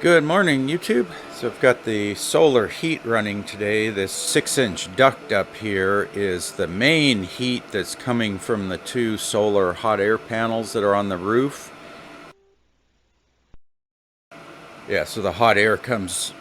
Good morning, YouTube. So I've got the solar heat running today. This 6-inch duct up here is the main heat that's coming from the two solar hot air panels that are on the roof. Yeah, so the hot air comes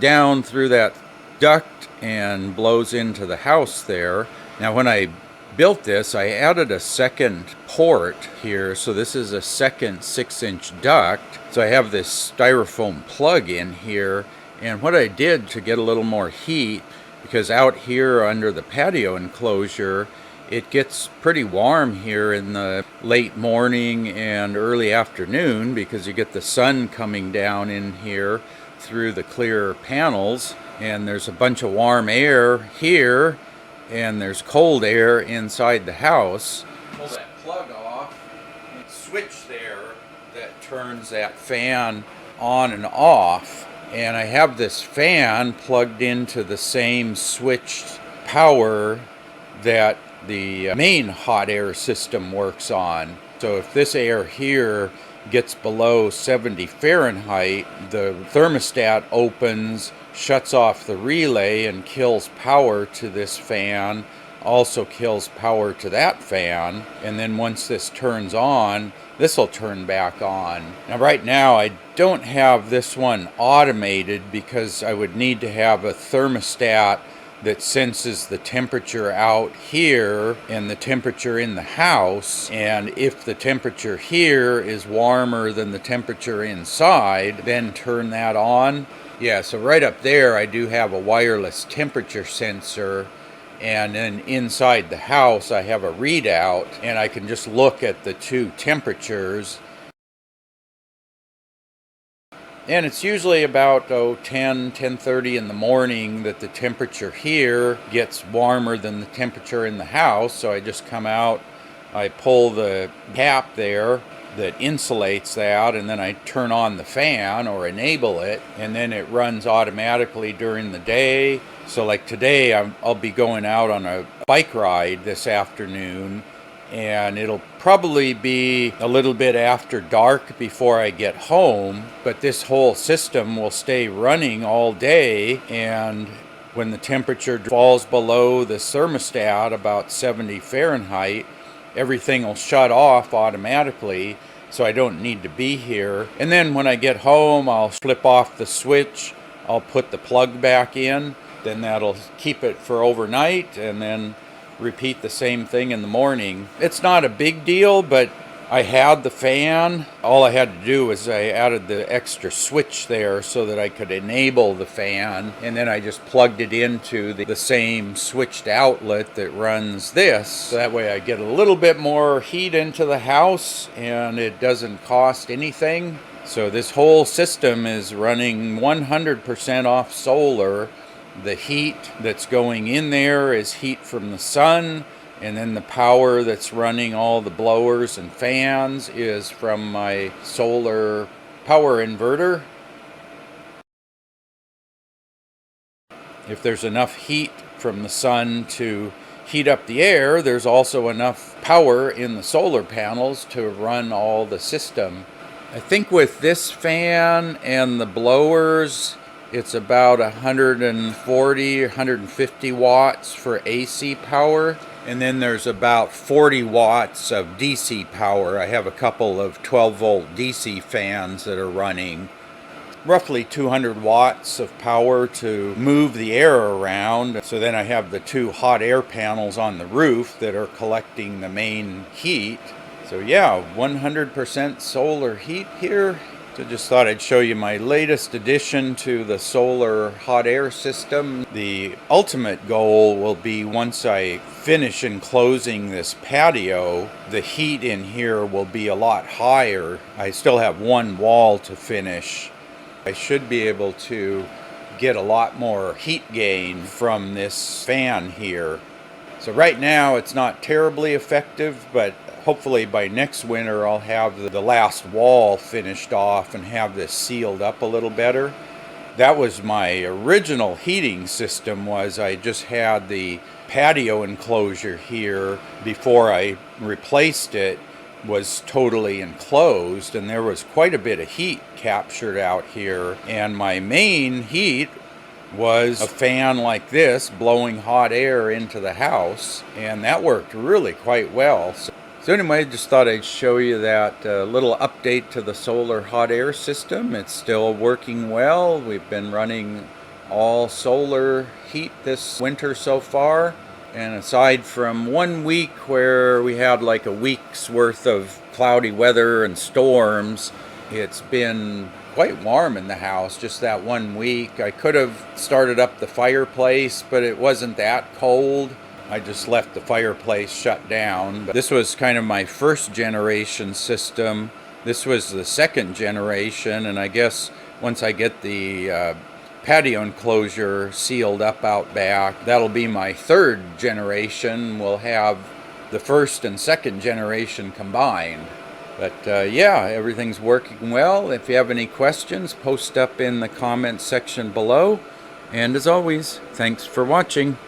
down through that duct and blows into the house there. Now when I built this, I added a second port here, so this is a second 6-inch duct. So I have this styrofoam plug in here, and what I did to get a little more heat, because out here under the patio enclosure it gets pretty warm here in the late morning and early afternoon because you get the sun coming down in here through the clear panels, and there's a bunch of warm air here and there's cold air inside the house. Pull that plug off and switch there that turns that fan on and off, and I have this fan plugged into the same switched power that the main hot air system works on. So if this air here gets below 70 Fahrenheit, the thermostat opens, shuts off the relay, and kills power to this fan, also kills power to that fan, and then once this turns on, this will turn back on. Now right now I don't have this one automated because I would need to have a thermostat that senses the temperature out here and the temperature in the house, and if the temperature here is warmer than the temperature inside, then turn that on. Yeah, so right up there I do have a wireless temperature sensor, and then inside the house I have a readout, and I can just look at the two temperatures. And it's usually about 10:30 in the morning that the temperature here gets warmer than the temperature in the house. So I just come out, I pull the cap there that insulates that, and then I turn on the fan or enable it, and then it runs automatically during the day. So like today I'll be going out on a bike ride this afternoon, and it'll probably be a little bit after dark before I get home, but this whole system will stay running all day, and when the temperature falls below the thermostat, about 70 Fahrenheit, everything will shut off automatically, so I don't need to be here. And then when I get home, I'll flip off the switch, I'll put the plug back in, then that'll keep it for overnight, and then repeat the same thing in the morning. It's not a big deal, but I had the fan. All I had to do was I added the extra switch there so that I could enable the fan, and then I just plugged it into the same switched outlet that runs this. So that way I get a little bit more heat into the house and it doesn't cost anything. So this whole system is running 100% off solar. The heat that's going in there is heat from the sun, and then the power that's running all the blowers and fans is from my solar power inverter. If there's enough heat from the sun to heat up the air, there's also enough power in the solar panels to run all the system. I think with this fan and the blowers, it's about 140, 150 watts for AC power. And then there's about 40 watts of DC power. I have a couple of 12-volt DC fans that are running. Roughly 200 watts of power to move the air around. So then I have the two hot air panels on the roof that are collecting the main heat. So yeah, 100% solar heat here. So just thought I'd show you my latest addition to the solar hot air system. The ultimate goal will be, once I finish enclosing this patio, the heat in here will be a lot higher. I still have one wall to finish. I should be able to get a lot more heat gain from this fan here. So right now it's not terribly effective, but hopefully by next winter I'll have the last wall finished off and have this sealed up a little better. That was my original heating system, was I just had the patio enclosure here before I replaced it, was totally enclosed, and there was quite a bit of heat captured out here. And my main heat was a fan like this blowing hot air into the house, and that worked really quite well. So anyway, just thought I'd show you that little update to the solar hot air system. It's still working well. We've been running all solar heat this winter so far. And aside from 1 week where we had like a week's worth of cloudy weather and storms, it's been quite warm in the house just that 1 week. I could have started up the fireplace, but it wasn't that cold. I just left the fireplace shut down. But this was kind of my first generation system. This was the second generation, and I guess once I get the patio enclosure sealed up out back, that'll be my third generation. We'll have the first and second generation combined. But yeah, everything's working well. If you have any questions, post up in the comments section below. And as always, thanks for watching.